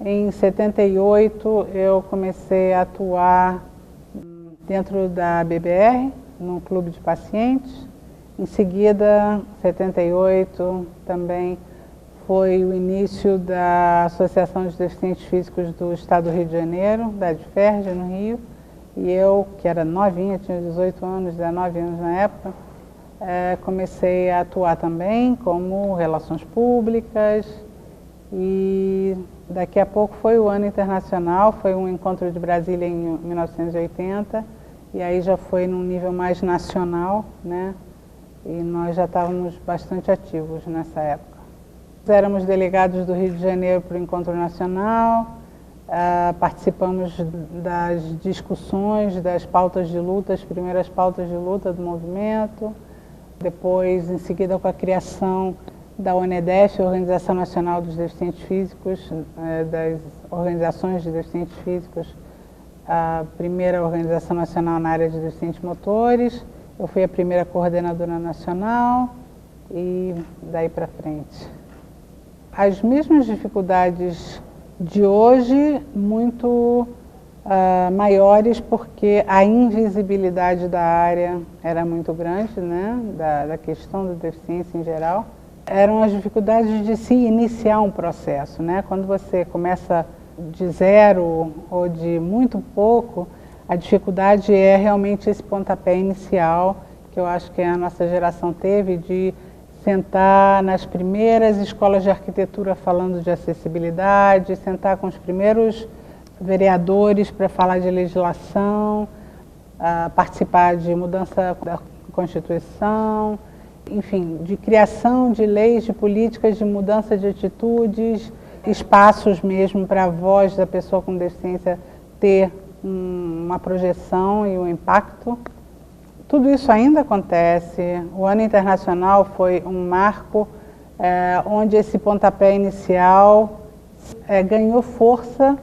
Em 78, eu comecei a atuar dentro da BBR, num clube de pacientes. Em seguida, 78, também foi o início da Associação de Deficientes Físicos do Estado do Rio de Janeiro, da ADFERJ, no Rio. E eu, que era novinha, tinha 18 anos, 19 anos na época, comecei a atuar também como relações públicas. E daqui a pouco foi o Ano Internacional, foi um encontro de Brasília em 1980, e aí já foi num nível mais nacional, né? E nós já estávamos bastante ativos nessa época. Éramos delegados do Rio de Janeiro para o Encontro Nacional, participamos das discussões, das pautas de luta, as primeiras pautas de luta do movimento. Depois, em seguida, com a criação da ONEDEF, Organização Nacional dos Deficientes Físicos, das organizações de deficientes físicos, a primeira organização nacional na área de deficientes motores. Eu fui a primeira coordenadora nacional e daí para frente. As mesmas dificuldades de hoje, muito maiores, porque a invisibilidade da área era muito grande, né? Da questão da deficiência em geral. Eram as dificuldades de se iniciar um processo, né? Quando você começa de zero ou de muito pouco, a dificuldade é realmente esse pontapé inicial, que eu acho que a nossa geração teve, de sentar nas primeiras escolas de arquitetura falando de acessibilidade, sentar com os primeiros vereadores para falar de legislação, participar de mudança da Constituição, enfim, de criação de leis, de políticas, de mudança de atitudes, espaços mesmo para a voz da pessoa com deficiência ter uma projeção e um impacto. Tudo isso ainda acontece. O Ano Internacional foi um marco onde esse pontapé inicial ganhou força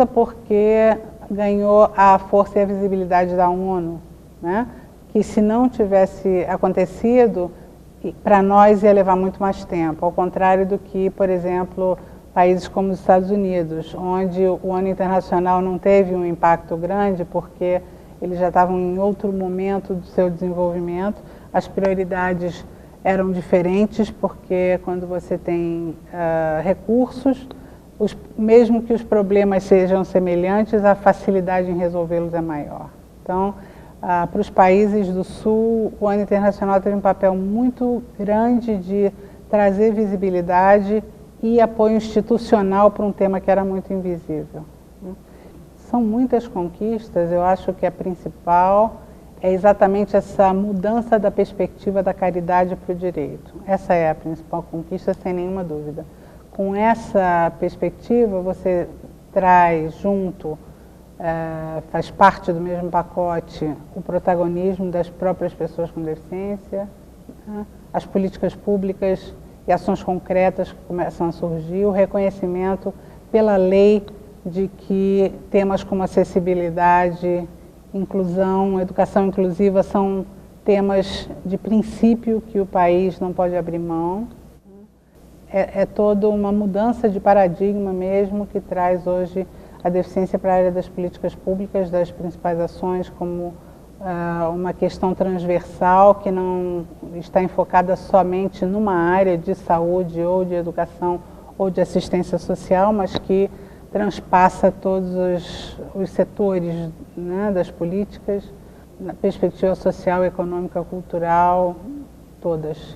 porque ganhou a força e a visibilidade da ONU, né? Que se não tivesse acontecido, para nós ia levar muito mais tempo, ao contrário do que, por exemplo, países como os Estados Unidos, onde o Ano Internacional não teve um impacto grande porque eles já estavam em outro momento do seu desenvolvimento, as prioridades eram diferentes, porque quando você tem recursos, mesmo que os problemas sejam semelhantes, a facilidade em resolvê-los é maior. Então, para os países do Sul, o Ano Internacional teve um papel muito grande de trazer visibilidade e apoio institucional para um tema que era muito invisível. São muitas conquistas, eu acho que a principal é exatamente essa mudança da perspectiva da caridade para o direito. Essa é a principal conquista, sem nenhuma dúvida. Com essa perspectiva, você traz junto, faz parte do mesmo pacote, o protagonismo das próprias pessoas com deficiência, né? As políticas públicas e ações concretas que começam a surgir, o reconhecimento pela lei de que temas como acessibilidade, inclusão, educação inclusiva são temas de princípio que o país não pode abrir mão. É toda uma mudança de paradigma mesmo que traz hoje a deficiência para a área das políticas públicas, das principais ações, como uma questão transversal que não está enfocada somente numa área de saúde ou de educação ou de assistência social, mas que transpassa todos os setores, né, das políticas, na perspectiva social, econômica, cultural, todas.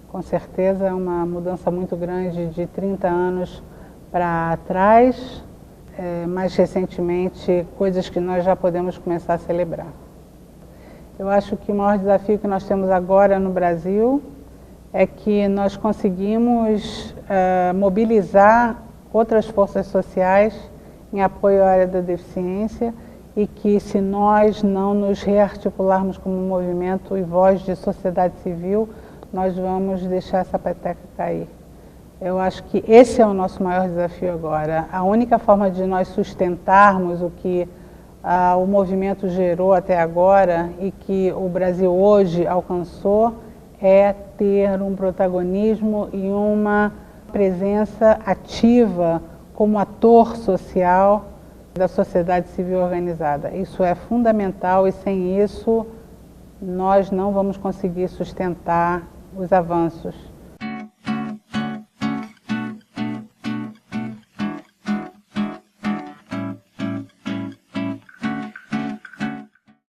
Com certeza é uma mudança muito grande de 30 anos para trás, mais recentemente, coisas que nós já podemos começar a celebrar. Eu acho que o maior desafio que nós temos agora no Brasil é que nós conseguimos mobilizar outras forças sociais em apoio à área da deficiência e que, se nós não nos rearticularmos como movimento e voz de sociedade civil, nós vamos deixar essa peteca cair. Eu acho que esse é o nosso maior desafio agora. A única forma de nós sustentarmos o que o movimento gerou até agora e que o Brasil hoje alcançou é ter um protagonismo e uma presença ativa como ator social da sociedade civil organizada. Isso é fundamental e sem isso nós não vamos conseguir sustentar os avanços